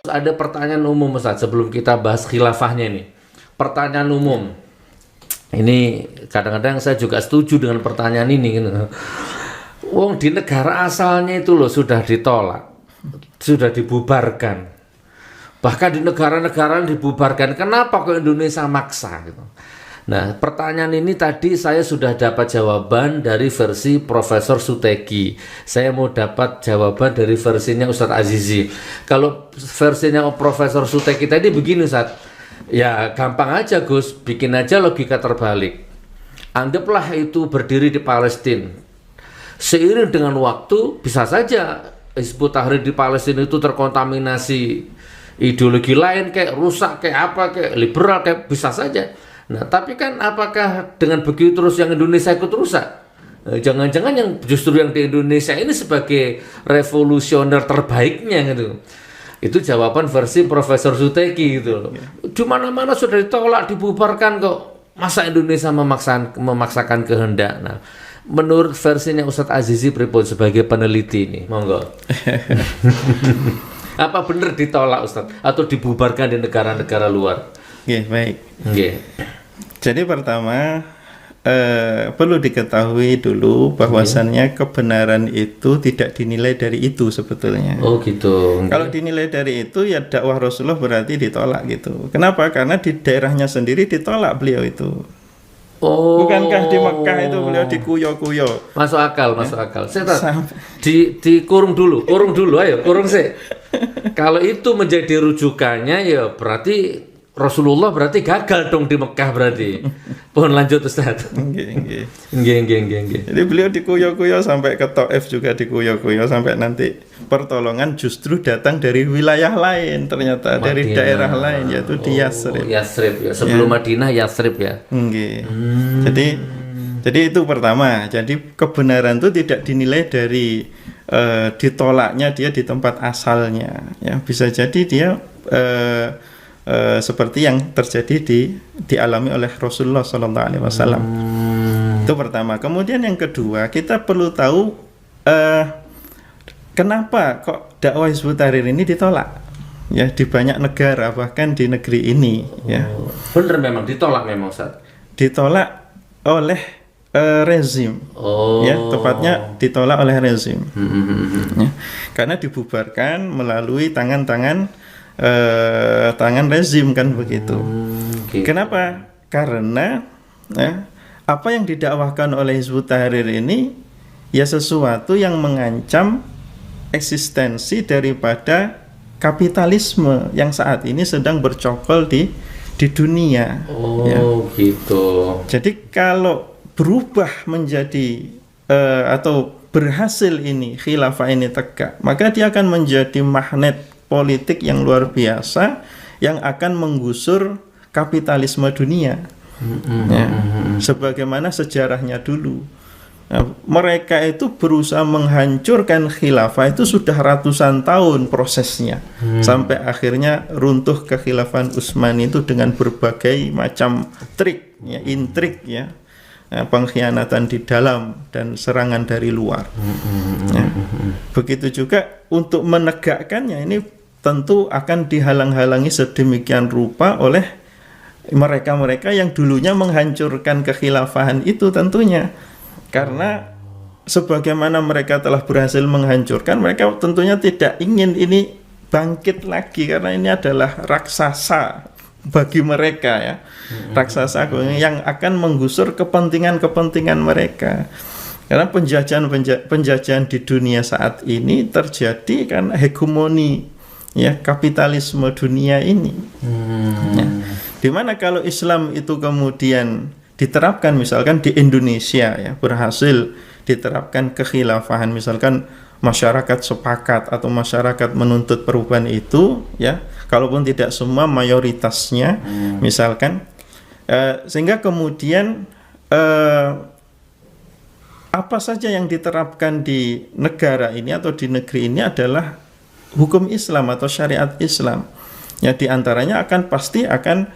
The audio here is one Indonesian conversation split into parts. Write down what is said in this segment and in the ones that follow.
Ada pertanyaan umum Ustaz sebelum kita bahas khilafahnya ini. Pertanyaan umum. Ini kadang-kadang saya juga setuju dengan pertanyaan ini. Wong di negara asalnya itu loh sudah ditolak, sudah dibubarkan. Bahkan di negara-negara yang dibubarkan, kenapa kok Indonesia maksa gitu? Nah, pertanyaan ini tadi saya sudah dapat jawaban dari versi Profesor Suteki. Saya mau dapat jawaban dari versinya Ustadz Azizi. Kalau versinya Profesor Suteki tadi begini Ustadz, ya gampang aja Gus, bikin aja logika terbalik. Anggaplah itu berdiri di Palestina. Seiring dengan waktu, bisa saja Hizbut Tahrir di Palestina itu terkontaminasi ideologi lain, kayak rusak, kayak apa, kayak liberal, kayak bisa saja. Nah, tapi kan apakah dengan begitu terus yang Indonesia ikut rusak? Jangan-jangan yang justru yang di Indonesia ini sebagai revolusioner terbaiknya gitu. Itu jawaban versi Profesor Suteki gitu. Di mana-mana sudah ditolak, dibubarkan kok. Masa Indonesia memaksakan kehendak? Nah, menurut versinya Ustadz Azizi pripun sebagai peneliti ini, monggo. Apa benar ditolak Ustadz atau dibubarkan di negara-negara luar? Baik. Jadi pertama perlu diketahui dulu bahwasannya kebenaran itu tidak dinilai dari itu sebetulnya. Oh gitu. Kalau dinilai dari itu ya dakwah Rasulullah berarti ditolak gitu. Kenapa? Karena di daerahnya sendiri ditolak beliau itu. Oh. Bukankah di Mekah itu beliau dikuyo-kuyo? Masuk akal, masuk akal. Saya dikurung dulu, ayo, kurung sih. Kalau itu menjadi rujukannya ya berarti Rasulullah berarti gagal dong di Mekah berarti. Pohon lanjut Ustaz. Nggih. Jadi beliau dikuyo-kuyo sampai ke Taif juga dikuyo-kuyo sampai nanti pertolongan justru datang dari wilayah lain ternyata Madinah. Dari daerah lain yaitu di Yasrib. Yasrib ya. Sebelum Madinah Yasrib ya. Jadi itu pertama. Jadi kebenaran itu tidak dinilai dari ditolaknya dia di tempat asalnya. Ya, bisa jadi dia seperti yang terjadi dialami oleh Rasulullah SAW. Itu pertama. Kemudian yang kedua, kita perlu tahu kenapa kok dakwah Hizbut Tahrir ini ditolak ya di banyak negara, bahkan di negeri ini. Ya. Benar memang ditolak memang Ustaz. Ditolak oleh rezim. Ya, tepatnya ditolak oleh rezim. Ya. Karena dibubarkan melalui tangan rezim kan begitu. Kenapa? Karena apa yang didakwahkan oleh Hizbut Tahrir ini ya sesuatu yang mengancam eksistensi daripada kapitalisme yang saat ini sedang bercokol di dunia. Gitu. Jadi kalau berubah menjadi atau berhasil ini khilafah ini tegak, maka dia akan menjadi magnet politik yang luar biasa yang akan menggusur kapitalisme dunia. Sebagaimana sejarahnya dulu. Mereka itu berusaha menghancurkan khilafah itu sudah ratusan tahun prosesnya. Sampai akhirnya runtuh kekhilafahan Utsmani itu dengan berbagai macam trik, ya, intrik ya. Pengkhianatan di dalam dan serangan dari luar. Begitu juga untuk menegakkannya ini tentu akan dihalang-halangi sedemikian rupa oleh mereka-mereka yang dulunya menghancurkan kekhilafahan itu tentunya. Karena sebagaimana mereka telah berhasil menghancurkan, mereka tentunya tidak ingin ini bangkit lagi karena ini adalah raksasa bagi mereka ya. Raksasa yang akan menggusur kepentingan-kepentingan mereka. Karena penjajahan di dunia saat ini terjadi karena hegemoni ya kapitalisme dunia ini. Ya. Dimana kalau Islam itu kemudian diterapkan misalkan di Indonesia ya, berhasil diterapkan kekhilafahan, misalkan masyarakat sepakat atau masyarakat menuntut perubahan itu ya, kalaupun tidak semua mayoritasnya misalkan sehingga kemudian apa saja yang diterapkan di negara ini atau di negeri ini adalah hukum Islam atau syariat Islam. Ya, diantaranya pasti akan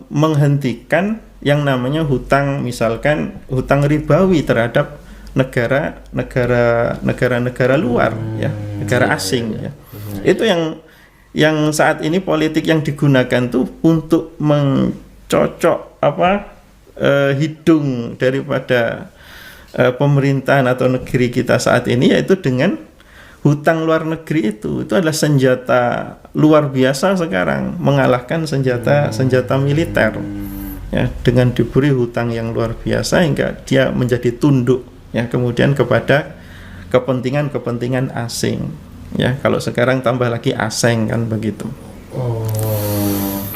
menghentikan yang namanya hutang, misalkan hutang ribawi terhadap negara-negara luar ya, negara asing ya. Itu yang saat ini politik yang digunakan tuh untuk mencocok hidung daripada pemerintahan atau negeri kita saat ini, yaitu dengan hutang luar negeri. Itu adalah senjata luar biasa sekarang, mengalahkan senjata militer ya, dengan diberi hutang yang luar biasa hingga dia menjadi tunduk ya kemudian kepada kepentingan asing ya. Kalau sekarang tambah lagi asing kan begitu.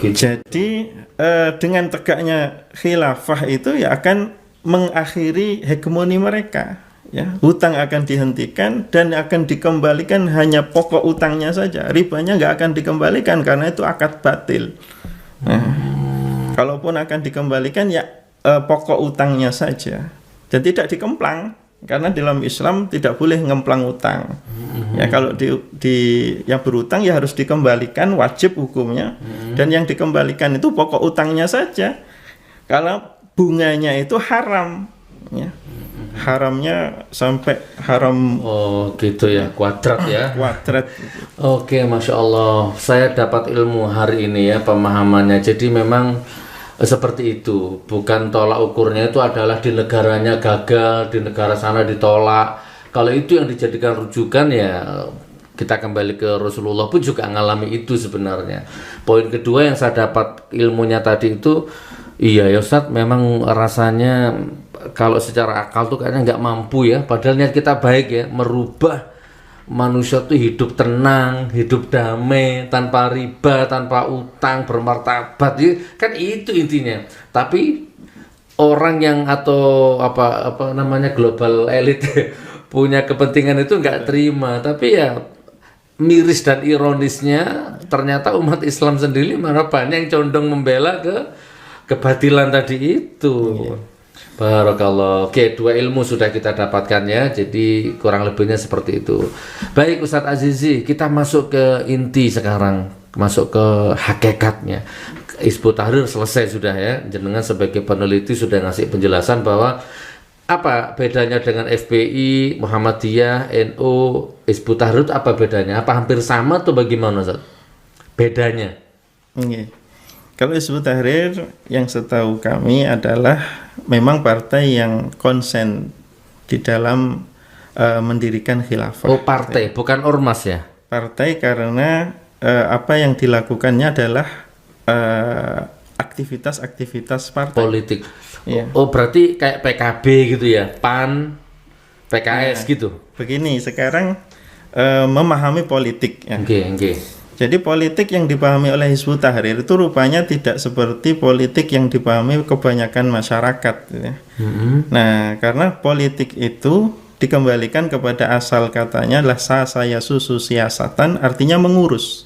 Gitu. Jadi dengan tegaknya khilafah itu ya akan mengakhiri hegemoni mereka ya. Hutang akan dihentikan dan akan dikembalikan hanya pokok utangnya saja, ribanya nggak akan dikembalikan karena itu akad batil. Nah, kalaupun akan dikembalikan ya pokok utangnya saja dan tidak dikemplang, karena dalam Islam tidak boleh ngemplang utang ya. Kalau yang berutang ya harus dikembalikan, wajib hukumnya, dan yang dikembalikan itu pokok utangnya saja. Kalau bunganya itu haram ya, haramnya sampai haram. Oh gitu ya, kuadrat ya. Kuadrat. Oke, Masya Allah, saya dapat ilmu hari ini ya, pemahamannya. Jadi memang seperti itu, bukan tolak ukurnya itu adalah di negaranya gagal, di negara sana ditolak. Kalau itu yang dijadikan rujukan ya kita kembali ke Rasulullah pun juga ngalami itu sebenarnya. Poin kedua yang saya dapat ilmunya tadi itu, iya ya Ustadz, memang rasanya kalau secara akal tuh kayaknya nggak mampu ya, padahal niat kita baik ya, merubah manusia tuh hidup tenang, hidup damai, tanpa riba, tanpa utang, bermartabat, kan itu intinya. Tapi orang yang atau apa namanya global elite punya kepentingan itu nggak terima. Tapi ya miris dan ironisnya ternyata umat Islam sendiri malah banyak yang condong membela ke kebatilan tadi itu. Barakallah. Oke, dua ilmu sudah kita dapatkan ya. Jadi kurang lebihnya seperti itu. Baik Ustadz Azizi, kita masuk ke inti sekarang, masuk ke hakikatnya. Hizbut Tahrir selesai sudah ya. Jenengan sebagai peneliti sudah ngasih penjelasan bahwa apa bedanya dengan FPI, Muhammadiyah, NU, Hizbut Tahrir, apa bedanya? Apa hampir sama atau bagaimana Ustadz? Bedanya? Kalau Hizbut Tahrir yang setahu kami adalah memang partai yang konsen di dalam mendirikan khilafah. Oh, partai, bukan ormas ya? Partai karena apa yang dilakukannya adalah aktivitas-aktivitas partai politik. Ya. Oh, berarti kayak PKB gitu ya, PAN, PKS gitu. Begini, sekarang memahami politik ya. Oke. Jadi politik yang dipahami oleh Hizbut Tahrir itu rupanya tidak seperti politik yang dipahami kebanyakan masyarakat ya. Nah, karena politik itu dikembalikan kepada asal katanya adalah saya susu siasatan, artinya mengurus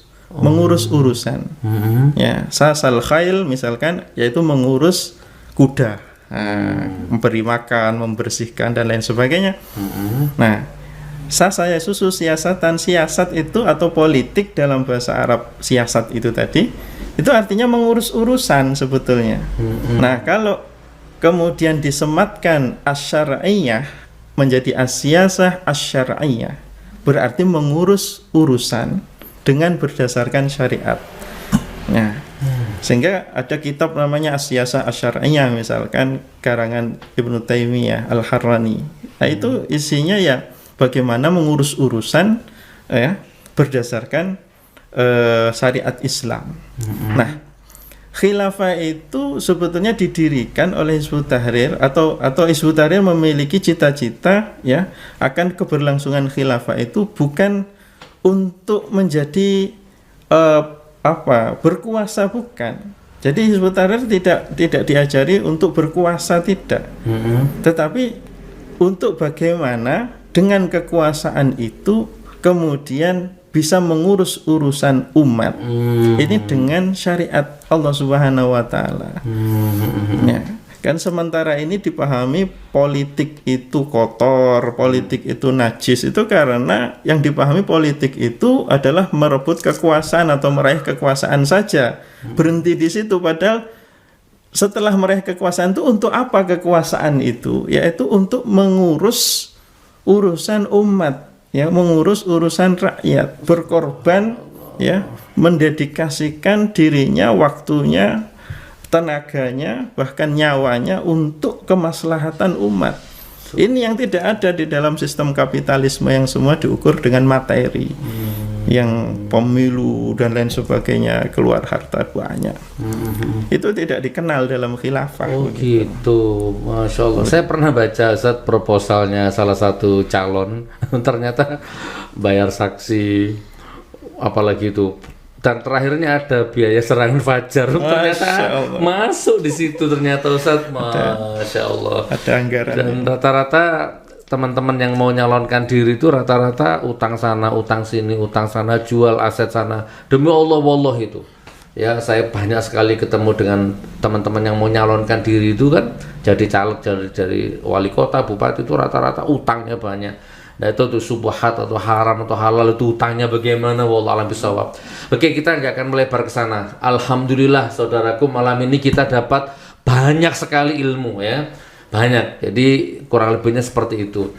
urusan. Ya, sasal khail misalkan yaitu mengurus kuda, memberi makan, membersihkan dan lain sebagainya. Nah, saya susu siasatan, siasat itu atau politik dalam bahasa Arab, siasat itu tadi, itu artinya mengurus urusan sebetulnya. Nah, kalau kemudian disematkan asyara'iyah menjadi asyasah asyara'iyah, berarti mengurus urusan dengan berdasarkan syariat. Nah, sehingga ada kitab namanya Asyasah Asyariyah misalkan karangan Ibnu Taimiyah Al-Harrani. Nah, itu isinya ya bagaimana mengurus urusan ya berdasarkan syariat Islam. Nah, khilafah itu sebetulnya didirikan oleh Hizbut Tahrir atau Hizbut Tahrir memiliki cita-cita ya akan keberlangsungan khilafah itu bukan untuk menjadi berkuasa, bukan. Jadi Hizbut Tahrir tidak diajari untuk berkuasa, tidak. Tetapi untuk bagaimana dengan kekuasaan itu kemudian bisa mengurus urusan umat ini dengan syariat Allah Subhanahu wa taala. Ya, kan sementara ini dipahami politik itu kotor, politik itu najis, itu karena yang dipahami politik itu adalah merebut kekuasaan atau meraih kekuasaan saja. Berhenti di situ, padahal setelah meraih kekuasaan itu untuk apa kekuasaan itu? Yaitu untuk mengurus urusan umat, ya, mengurus urusan rakyat, berkorban ya, mendedikasikan dirinya, waktunya, tenaganya, bahkan nyawanya untuk kemaslahatan umat. Ini yang tidak ada di dalam sistem kapitalisme yang semua diukur dengan materi, yang pemilu dan lain sebagainya, keluar harta banyak. Itu tidak dikenal dalam khilafah. Oh gitu, Masya Allah. Saya pernah baca Ustaz proposalnya salah satu calon, ternyata bayar saksi, apalagi itu. Dan terakhirnya ada biaya serangan fajar, ternyata masuk di situ ternyata Ustaz. Masya Allah. Ada anggaran. Dan rata-rata teman-teman yang mau nyalonkan diri itu rata-rata utang sana, utang sini, utang sana, jual aset sana. Demi Allah, wallah itu. Ya, saya banyak sekali ketemu dengan teman-teman yang mau nyalonkan diri itu kan, jadi caleg dari wali kota, bupati itu rata-rata utangnya banyak. Nah itu tuh subhat atau haram atau halal itu utangnya bagaimana, wallah alam bisawab. Oke, kita nggak akan melebar ke sana. Alhamdulillah saudaraku, malam ini kita dapat banyak sekali ilmu ya, banyak. Jadi kurang lebihnya seperti itu.